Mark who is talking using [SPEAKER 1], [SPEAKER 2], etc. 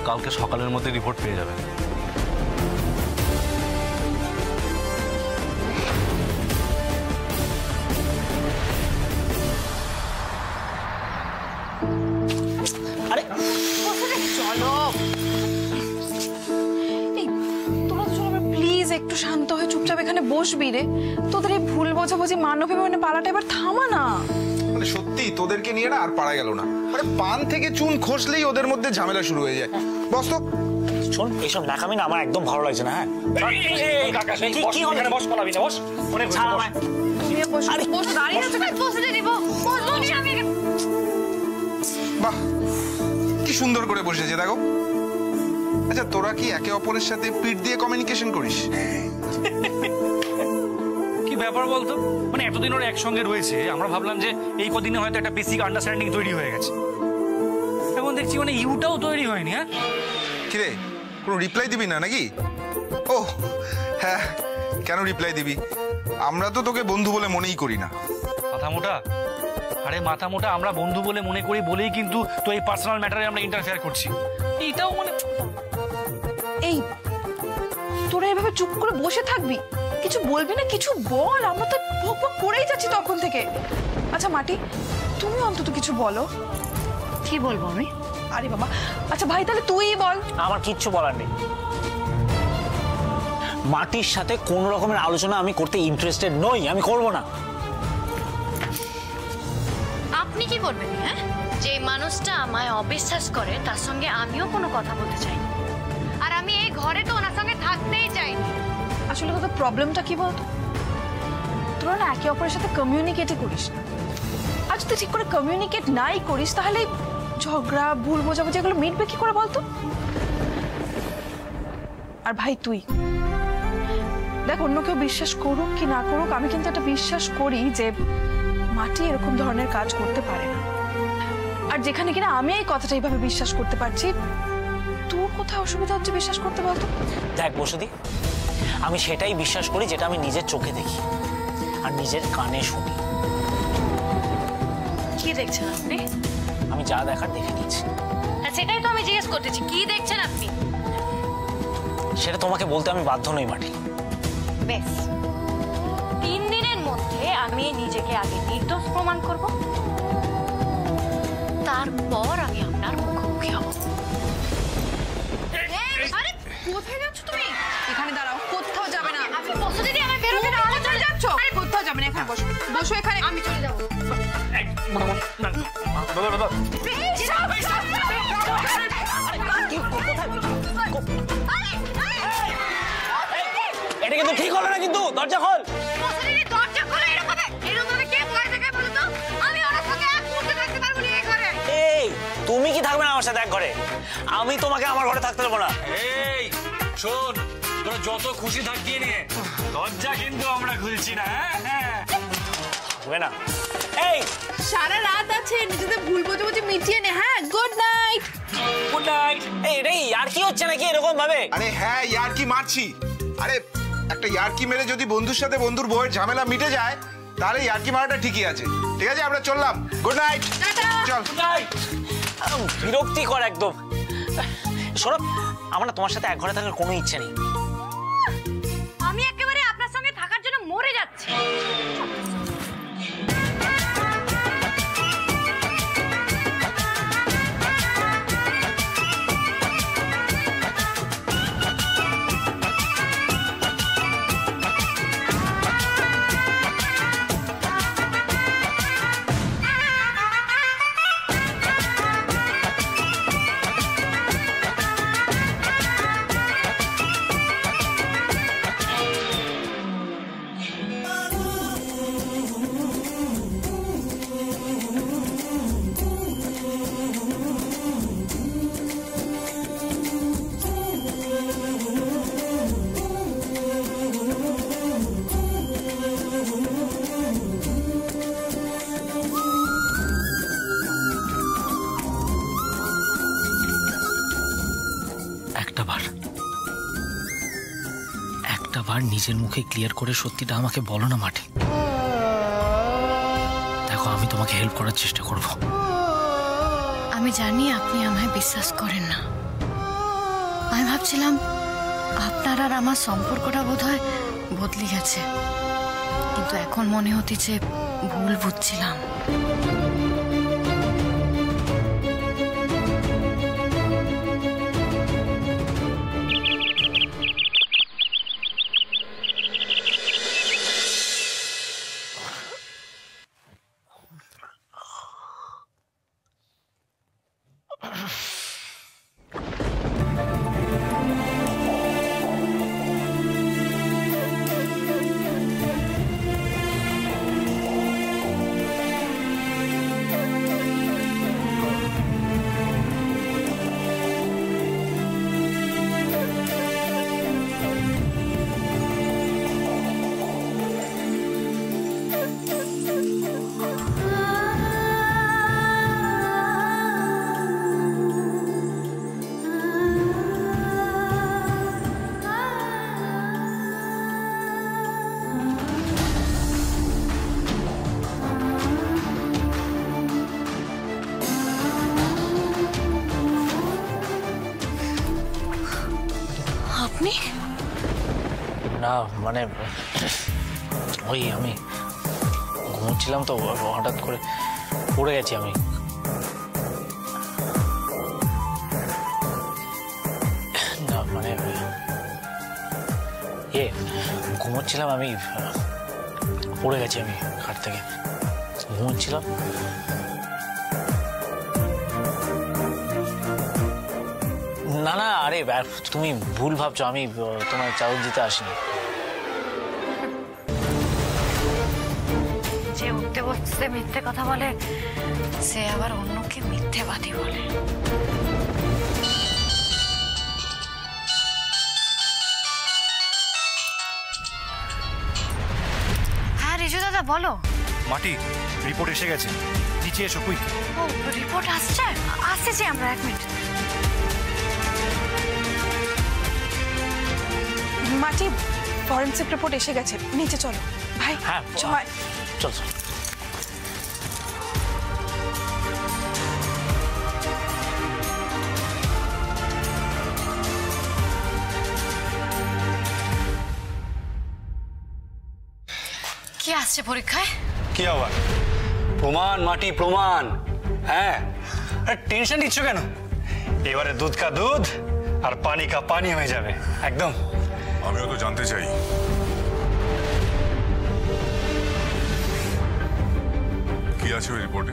[SPEAKER 1] কালকে সকালের মধ্যে রিপোর্ট পেয়ে যাবেন।
[SPEAKER 2] আরে
[SPEAKER 3] চলো তোমরা দুজন প্লিজ একটু শান্ত হয়ে চুপচাপ এখানে বসবি রে। তোদের এই ভুল বোঝাবুঝি মানবে মানে পালাটা এবার থামা না।
[SPEAKER 4] মানে সত্যি তোদেরকে নিয়ে না আর পারা গেল না। মানে পান থেকে চুন খসলেই ওদের মধ্যে ঝামেলা শুরু হয়ে যায়। বস তো
[SPEAKER 2] শোন, এইসব ন্যাকামি না আমার একদম ভালো লাগছে না। হ্যাঁ কি হলো? বস পালাবি না, বস অনেক
[SPEAKER 4] বাহ কি সুন্দর করে বসেছে দেখো। আচ্ছা তোরা কি একে অপরের সাথে পিঠ দিয়ে কমিউনিকেশন করিস?
[SPEAKER 5] কি ব্যাপার বলতো, মানে এতদিন ওরা একসঙ্গে রয়েছে, আমরা ভাবলাম যে এই কদিনে হয়তো একটা বেসিক আন্ডারস্ট্যান্ডিং তৈরি হয়ে গেছে। এখন দেখছি মানে ইউটাও তৈরি হয়নি। হ্যাঁ
[SPEAKER 4] কিরে কোনো রিপ্লাই দিবি না নাকি? ও হ্যাঁ, কেন রিপ্লাই দিবি? আমরা তো তোকে বন্ধু বলে মনেই করি না।
[SPEAKER 5] মাথা মোটা, আরে মাথা মোটা, আমরা বন্ধু বলে মনে করি বলেই কিন্তু তো এই পার্সোনাল ম্যাটারে আমরা ইন্টারফেয়ার করছি। এইটাও মানে
[SPEAKER 3] এই তোরা এভাবে চুপ করে বসে থাকবি, কিছু বলবি না? কিছু বল, আমরা তো বক বক করেই যাচ্ছি তখন থেকে। আচ্ছা মাটি, তুমি অন্তত কিছু বলো।
[SPEAKER 6] কি বলবো আমি?
[SPEAKER 3] আরে বাবা, আচ্ছা ভাই তাহলে তুই বল।
[SPEAKER 2] আমার কিচ্ছু বলার নেই। মাটির সাথে কোন রকমের আলোচনা আমি করতে ইন্টারেস্টেড নই, আমি করব না।
[SPEAKER 6] আপনি কি করবেন? হ্যাঁ, যে মানুষটা আমায় অবিশ্বাস করে তার সঙ্গে আমিও কোনো কথা বলতে চাই, আর আমি এই ঘরে তো ওনার সঙ্গে থাকতেই চাই।
[SPEAKER 3] আসলে তোদের প্রবলেমটা কি বলতো? তোরা না একে অপরের সাথে কমিউনিকেটই করিস না। আর যদি ঠিক করে কমিউনিকেট নাই করিস তাহলে ঝগড়া ভুল বোঝাবুঝি এগুলো মিটবে কি করে বলতো? আর ভাই তুই দেখ, অন্য কেউ বিশ্বাস করুক কি না করুক, আমি কিন্তু একটা বিশ্বাস করি যে মাটি এরকম ধরনের কাজ করতে পারে না। আর যেখানে কিনা আমি এই কথাটা এইভাবে বিশ্বাস করতে পারছি, তোর কোথায় অসুবিধা হচ্ছে বিশ্বাস করতে বলতো?
[SPEAKER 2] দেখ বসুদি, আমি সেটাই বিশ্বাস করি যেটা আমি নিজের চোখে দেখি আর নিজের কানে শুনি।
[SPEAKER 6] কি দেখছেন আপনি?
[SPEAKER 2] আমি যা দেখার দেখে নিচ্ছি।
[SPEAKER 6] সেটাই তো আমি জিজ্ঞেস করতেছি, কি দেখছেন আপনি?
[SPEAKER 2] সেটা তোমাকে বলতে আমি বাধ্য নই মাটি।
[SPEAKER 6] বেশ, 3 দিনের মধ্যে আমি নিজেকে আগে নির্দোষ প্রমাণ করব, তারপর আমি আপনার মুখোমুখি হব।
[SPEAKER 3] আরে কোথায় যাচ্ছ তুমি? এখানে দাঁড়াও, কোথাও যাবে না।
[SPEAKER 6] আপনি বসো দিদি, আমার বেরোতে দাও।
[SPEAKER 3] চলে যাচ্ছ? আরে কোথাও যাবে না, এখানে বসো। বসো এখানে।
[SPEAKER 6] আমি চলে যাব।
[SPEAKER 2] এটা কিন্তু ঠিক হবে না, কিন্তু দরজা খোল।
[SPEAKER 6] দরজা খোলো। এরকম কে ভয় দেখায় বলো তো? আমি ওনার সঙ্গে এক মুহূর্তে থাকতে পারবো না এই ঘরে।
[SPEAKER 2] এই তুমি কি থাকবে না আমার সাথে এক ঘরে? আমি তোমাকে আমার ঘরে থাকতে দেবো না।
[SPEAKER 5] এই শোন, তোরা যত খুশি থাকিয়ে নিয়ে, দরজা কিন্তু আমরা খুলছি না। হ্যাঁ
[SPEAKER 2] হবে না। এই
[SPEAKER 3] সারা রাত আছে, নিজেদের ভুল বোঝাবুঝি মিটিয়ে নে। হ্যাঁ, গুড নাইট।
[SPEAKER 2] Good night. এই এটাই আর কি হচ্ছে নাকি এরকম ভাবে?
[SPEAKER 4] আরে হ্যাঁ, ইয়ার্কি মারছি। আরে একটা ইয়ার্কি মেরে যদি বন্ধুর সাথে বন্ধুর বউয়ের ঝামেলা মিটে যায় তাহলে ইয়ার্কি মারাটা ঠিকই আছে। ঠিক আছে, আমরা চললাম। Good night. চল।
[SPEAKER 2] বিরক্তিকর একদম। সৌরভ, আমার না তোমার সাথে এক ঘরে থাকার কোনো ইচ্ছে নেই।
[SPEAKER 6] আমি একেবারে আপনার সঙ্গে থাকার জন্য মরে যাচ্ছি।
[SPEAKER 2] একটাবার নিজের মুখে ক্লিয়ার করে সত্যিটা আমাকে বলো না মাটি। দেখো, আমি তোমাকে হেল্প করার চেষ্টা করব।
[SPEAKER 6] আমি জানি আপনি আমায় বিশ্বাস করেন না, আমি ভাবছিলাম আপনার আর আমার সম্পর্কটা বোধহয় বদলে গেছে, কিন্তু এখন মনে হচ্ছে ভুল বুঝছিলাম। আপনি?
[SPEAKER 2] না মানে ওই আমি ঘুমোচ্ছিলাম তো, হঠাৎ করে পড়ে গেছি আমি। না মানে ঘুমোচ্ছিলাম আমি, পড়ে গেছি আমি খাট থেকে, ঘুমোচ্ছিলাম। না না, আরে তুমি ভুল ভাবছো, আমি তোমার চাদর দিতে আসিনি।
[SPEAKER 6] যে উঠতে বসতে মিথ্যে কথা বলে সে আবার অন্যকে মিথ্যেবাদী বলে। হ্যাঁ রিজু দাদা বলো।
[SPEAKER 5] মাটি রিপোর্ট এসে গেছে, নিচে এসো কুইক।
[SPEAKER 6] ও রিপোর্ট আসছে, আসতেছি আমরা, 1 মিনিট।
[SPEAKER 3] মাটি, ফরেন্সিক রিপোর্ট এসে গেছে, নিচে চলো ভাই।
[SPEAKER 2] হ্যাঁ
[SPEAKER 3] জয়,
[SPEAKER 2] চল চল।
[SPEAKER 6] কি আসছে পরীক্ষায়?
[SPEAKER 5] কি আবার প্রমাণ মাটি, প্রমাণ। হ্যাঁ টেনশন নিচ্ছ কেন? এবারে দুধ কা দুধ আর পানি কা পানি হয়ে যাবে একদম।
[SPEAKER 7] আমিও তো জানতে চাই কি আছে ওই রিপোর্টে।